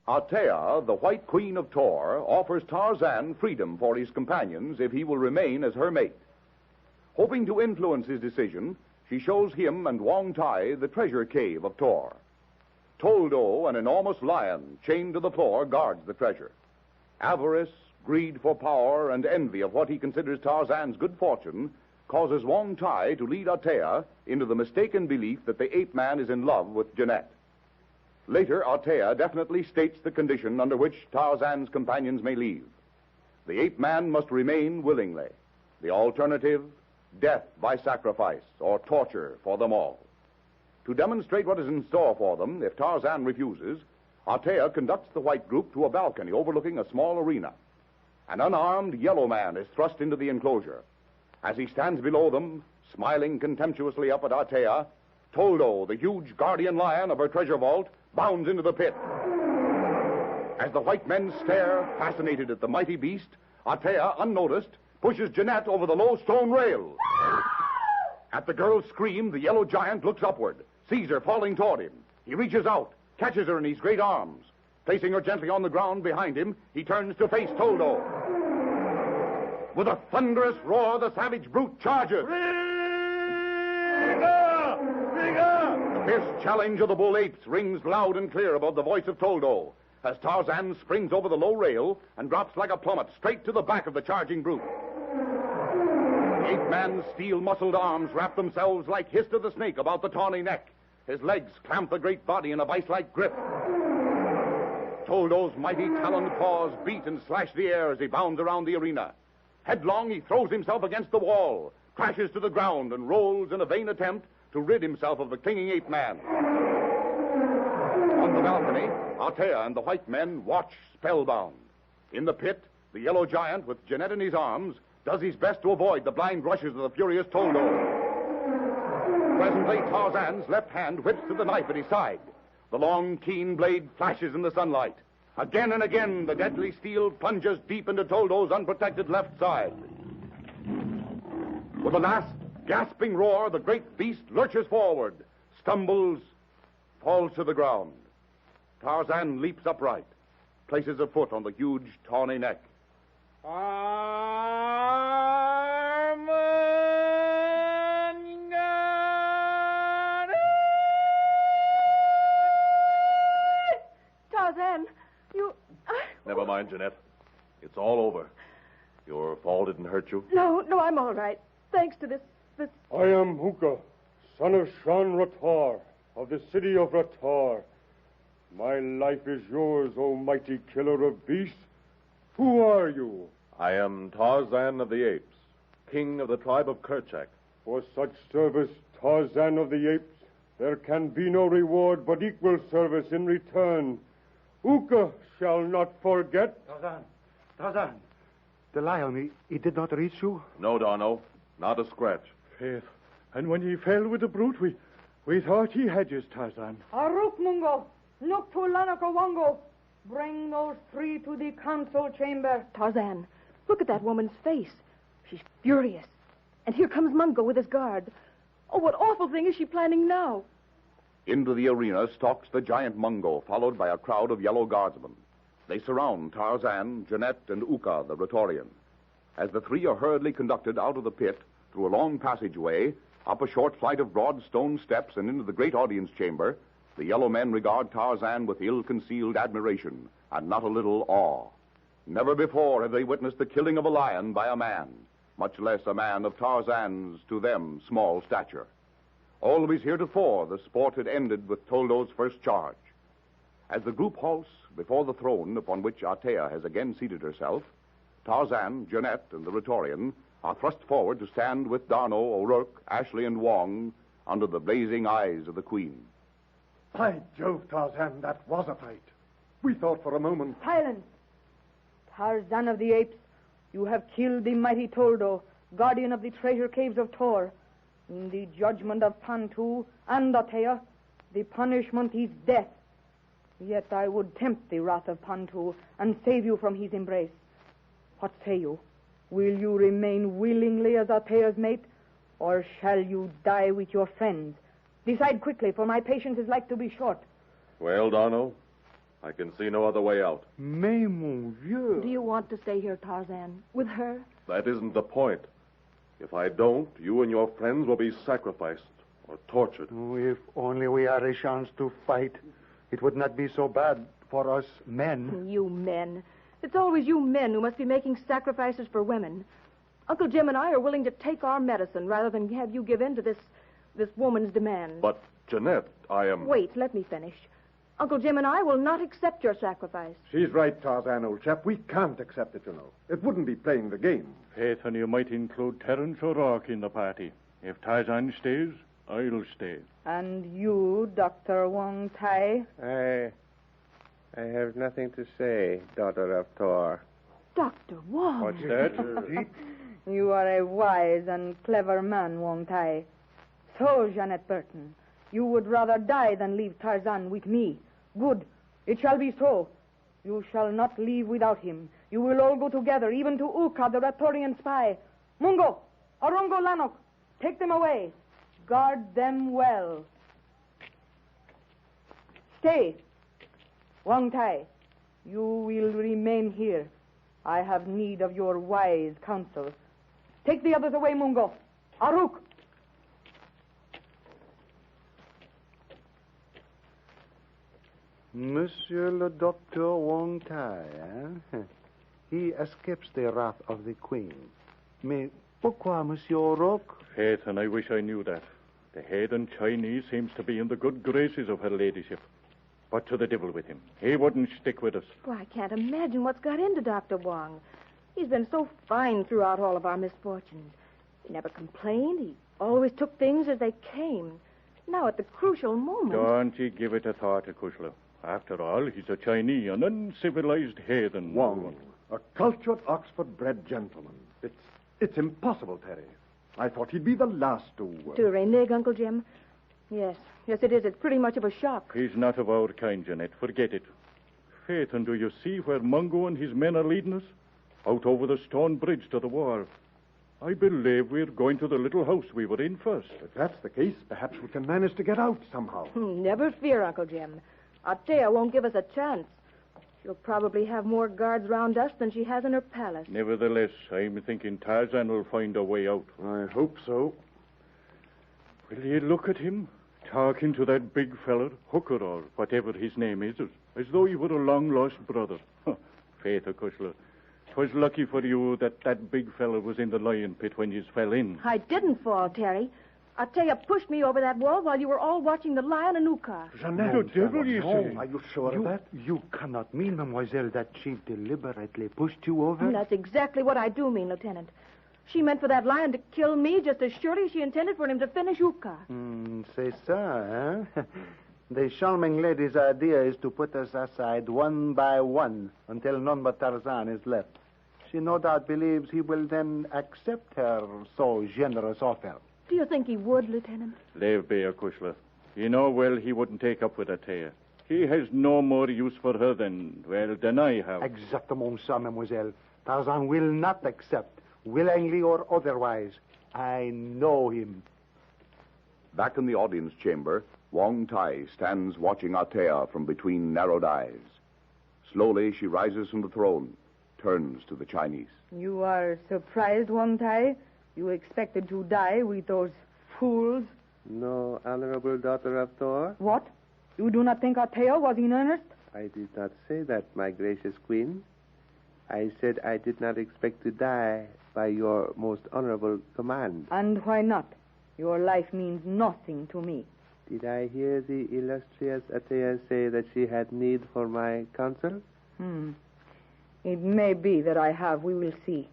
Althea, the White Queen of Tohr, offers Tarzan freedom for his companions if he will remain as her mate. Hoping to influence his decision, she shows him and Wong Tai the treasure cave of Tohr. Toldo, an enormous lion chained to the floor, guards the treasure. Avarice, greed for power, and envy of what he considers Tarzan's good fortune causes Wong Tai to lead Althea into the mistaken belief that the ape man is in love with Jeanette. Later, Althea definitely states the condition under which Tarzan's companions may leave. The ape man must remain willingly. The alternative, death by sacrifice or torture for them all. To demonstrate what is in store for them, if Tarzan refuses, Althea conducts the white group to a balcony overlooking a small arena. An unarmed yellow man is thrust into the enclosure. As he stands below them, smiling contemptuously up at Althea, Toldo, the huge guardian lion of her treasure vault, bounds into the pit. As the white men stare, fascinated at the mighty beast, Althea, unnoticed, pushes Jeanette over the low stone rail. At the girl's scream, the yellow giant looks upward, sees her falling toward him. He reaches out, catches her in his great arms. Placing her gently on the ground behind him, he turns to face Toldo. With a thunderous roar, the savage brute charges. The fierce challenge of the bull apes rings loud and clear above the voice of Toldo as Tarzan springs over the low rail and drops like a plummet straight to the back of the charging brute. The ape-man's steel-muscled arms wrap themselves like Hist of the snake about the tawny neck. His legs clamp the great body in a vice-like grip. Toldo's mighty taloned paws beat and slash the air as he bounds around the arena. Headlong, he throws himself against the wall, crashes to the ground, and rolls in a vain attempt to rid himself of the clinging ape-man. On the balcony, Althea and the white men watch spellbound. In the pit, the yellow giant, with Jeanette in his arms, does his best to avoid the blind rushes of the furious Toldo. Presently, Tarzan's left hand whips to the knife at his side. The long, keen blade flashes in the sunlight. Again and again, the deadly steel plunges deep into Toldo's unprotected left side. With a last gasping roar, the great beast lurches forward, stumbles, falls to the ground. Tarzan leaps upright, places a foot on the huge, tawny neck. Tarzan, you... Never mind, Jeanette. It's all over. Your fall didn't hurt you? No, I'm all right. Thanks to this... I am Huka, son of Shan Ratar, of the city of Ratar. My life is yours, O mighty killer of beasts. Who are you? I am Tarzan of the Apes, king of the tribe of Kerchak. For such service, Tarzan of the Apes, there can be no reward but equal service in return. Uka shall not forget. Tarzan, the lion, he did not reach you? No, Darno, not a scratch. Faith, and when he fell with the brute, we thought he had his Tarzan. Aruk Mungo, look to Lanakawongo. Bring those three to the council chamber. Tarzan, look at that woman's face. She's furious. And here comes Mungo with his guard. Oh, what awful thing is she planning now? Into the arena stalks the giant Mungo, followed by a crowd of yellow guardsmen. They surround Tarzan, Jeanette, and Uka, the Ratorian. As the three are hurriedly conducted out of the pit, through a long passageway, up a short flight of broad stone steps, and into the great audience chamber, the yellow men regard Tarzan with ill-concealed admiration and not a little awe. Never before have they witnessed the killing of a lion by a man, much less a man of Tarzan's, to them, small stature. Always heretofore, the sport had ended with Toldo's first charge. As the group halts before the throne upon which Althea has again seated herself, Tarzan, Jeanette, and the Ratorian are thrust forward to stand with Darno, O'Rourke, Ashley, and Wong under the blazing eyes of the Queen. By Jove, Tarzan, that was a fight. We thought for a moment... Silence! Tarzan of the Apes, you have killed the mighty Toldo, guardian of the treasure caves of Tohr. In the judgment of Pantu and Althea, the punishment is death. Yet I would tempt the wrath of Pantu and save you from his embrace. What say you? Will you remain willingly as Althea's mate, or shall you die with your friends? Decide quickly, for my patience is like to be short. Well, Darno, I can see no other way out. Mais mon vieux. Do you want to stay here, Tarzan, with her? That isn't the point. If I don't, you and your friends will be sacrificed or tortured. Oh, if only we had a chance to fight. It would not be so bad for us men. You men. It's always you men who must be making sacrifices for women. Uncle Jim and I are willing to take our medicine rather than have you give in to this woman's demands. But, Jeanette, I am... Wait, let me finish. Uncle Jim and I will not accept your sacrifice. She's right, Tarzan, old chap. We can't accept it, you know. It wouldn't be playing the game. Faith, and you might include Terence O'Rourke in the party. If Tarzan stays, I'll stay. And you, Dr. Wong Tai? I have nothing to say, daughter of Thor. Dr. Wong. What's that? You are a wise and clever man, Wong Tai. So, Jeanette Burton, you would rather die than leave Tarzan with me. Good. It shall be so. You shall not leave without him. You will all go together, even to Uka, the Ratorian spy. Mungo, Orongo Lanok, take them away. Guard them well. Stay. Wong Tai, you will remain here. I have need of your wise counsel. Take the others away, Mungo. Aruk. Monsieur le Docteur Wong Tai, eh? He escapes the wrath of the Queen. Mais pourquoi, Monsieur O'Rourke? Faith, and I wish I knew that. The heathen Chinese seems to be in the good graces of her ladyship. But to the devil with him. He wouldn't stick with us. Well, I can't imagine what's got into Dr. Wong. He's been so fine throughout all of our misfortunes. He never complained. He always took things as they came. Now, at the crucial moment... Don't you give it a thought, Kushla. After all, he's a Chinese, an uncivilized heathen. Wong, a cultured Oxford-bred gentleman. It's impossible, Terry. I thought he'd be the last to... To renege, Uncle Jim? Yes, it is. It's pretty much of a shock. He's not of our kind, Jeanette. Forget it. Faith, and do you see where Mungo and his men are leading us? Out over the stone bridge to the wall. I believe we're going to the little house we were in first. If that's the case, perhaps we can manage to get out somehow. Never fear, Uncle Jim. Althea won't give us a chance. She'll probably have more guards round us than she has in her palace. Nevertheless, I'm thinking Tarzan will find a way out. I hope so. Will you look at him? Talking to that big feller, Hooker or whatever his name is, as though he were a long-lost brother. Faith, Kushla, 'twas lucky for you that big feller was in the lion pit when you fell in. I didn't fall, Terry. Althea pushed me over that wall while you were all watching the lion and Uka. Jeanette, The devil, you say? Are you sure of that? You cannot mean, mademoiselle, that she deliberately pushed you over? That's exactly what I do mean, Lieutenant. She meant for that lion to kill me just as surely as she intended for him to finish Uka. C'est ça, eh? The charming lady's idea is to put us aside one by one until none but Tarzan is left. She no doubt believes he will then accept her so generous offer. Do you think he would, Lieutenant? Leave be, Kushla. You know well he wouldn't take up with Althea. He has no more use for her than I have. Exactement ça, mademoiselle. Tarzan will not accept, willingly or otherwise. I know him. Back in the audience chamber, Wong Tai stands watching Althea from between narrowed eyes. Slowly, she rises from the throne, turns to the Chinese. You are surprised, Wong Tai? You expected to die with those fools? No, honorable daughter of Thor. What? You do not think Althea was in earnest? I did not say that, my gracious queen. I said I did not expect to die by your most honorable command. And why not? Your life means nothing to me. Did I hear the illustrious Althea say that she had need for my counsel? It may be that I have. We will see.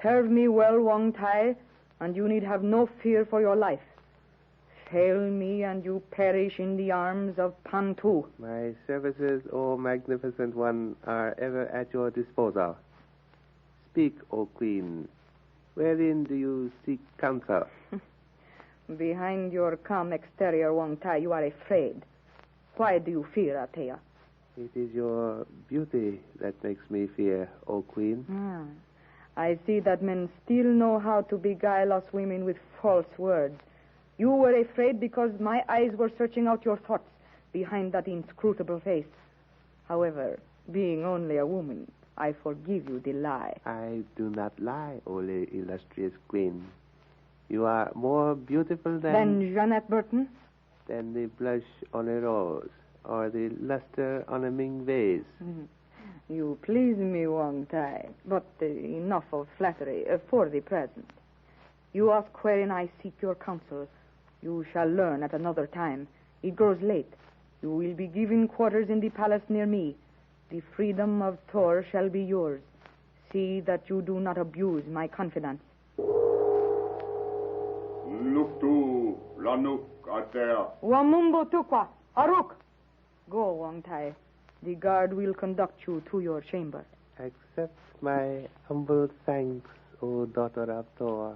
Serve me well, Wong Tai, and you need have no fear for your life. Fail me, and you perish in the arms of Pantu. My services, O magnificent one, are ever at your disposal. Speak, O queen. Wherein do you seek counsel? Behind your calm exterior, Wong Tai, you are afraid. Why do you fear, Althea? It is your beauty that makes me fear, O queen. I see that men still know how to beguile us women with false words. You were afraid because my eyes were searching out your thoughts behind that inscrutable face. However, being only a woman, I forgive you the lie. I do not lie, O illustrious queen. You are more beautiful Than Jeanette Burton? than the blush on a rose, or the luster on a Ming vase. You please me, Wang Tai, but enough of flattery for the present. You ask wherein I seek your counsel. You shall learn at another time. It grows late. You will be given quarters in the palace near me. The freedom of Tohr shall be yours. See that you do not abuse my confidence. Luktu, Lanuk, Atea. Wamumbo Tukwa, Aruk. Go, Wang Tai. The guard will conduct you to your chamber. Accept my humble thanks, O daughter of Tohr.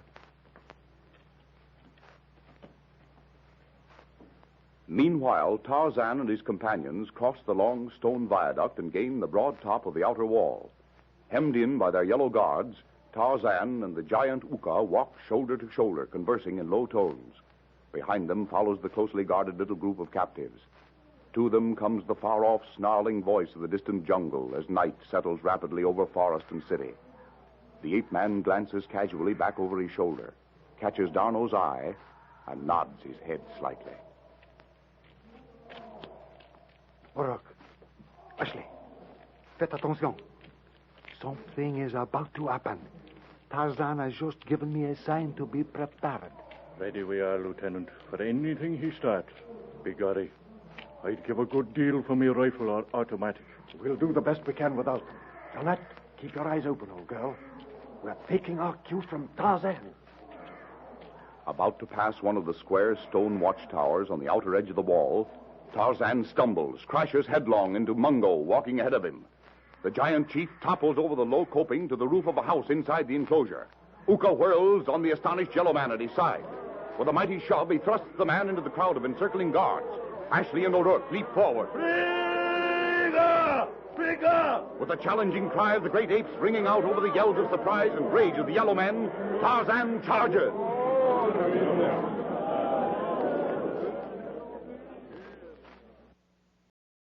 Meanwhile, Tarzan and his companions crossed the long stone viaduct and gained the broad top of the outer wall. Hemmed in by their yellow guards, Tarzan and the giant Uka walked shoulder to shoulder, conversing in low tones. Behind them follows the closely guarded little group of captives. To them comes the far-off snarling voice of the distant jungle as night settles rapidly over forest and city. The ape-man glances casually back over his shoulder, catches D'Arnot's eye, and nods his head slightly. Burton-Ashleigh, faites attention. Something is about to happen. Tarzan has just given me a sign to be prepared. Ready we are, Lieutenant, for anything he starts. Biggory, I'd give a good deal for me rifle or automatic. We'll do the best we can without them. Jeanette, keep your eyes open, old girl. We're taking our cue from Tarzan. About to pass one of the square stone watchtowers on the outer edge of the wall, Tarzan stumbles, crashes headlong into Mungo walking ahead of him. The giant chief topples over the low coping to the roof of a house inside the enclosure. Uka whirls on the astonished yellow man at his side. With a mighty shove, he thrusts the man into the crowd of encircling guards. Ashley and O'Rourke leap forward. Frigga! Frigga! With a challenging cry of the great apes ringing out over the yells of surprise and rage of the yellow men, Tarzan charges.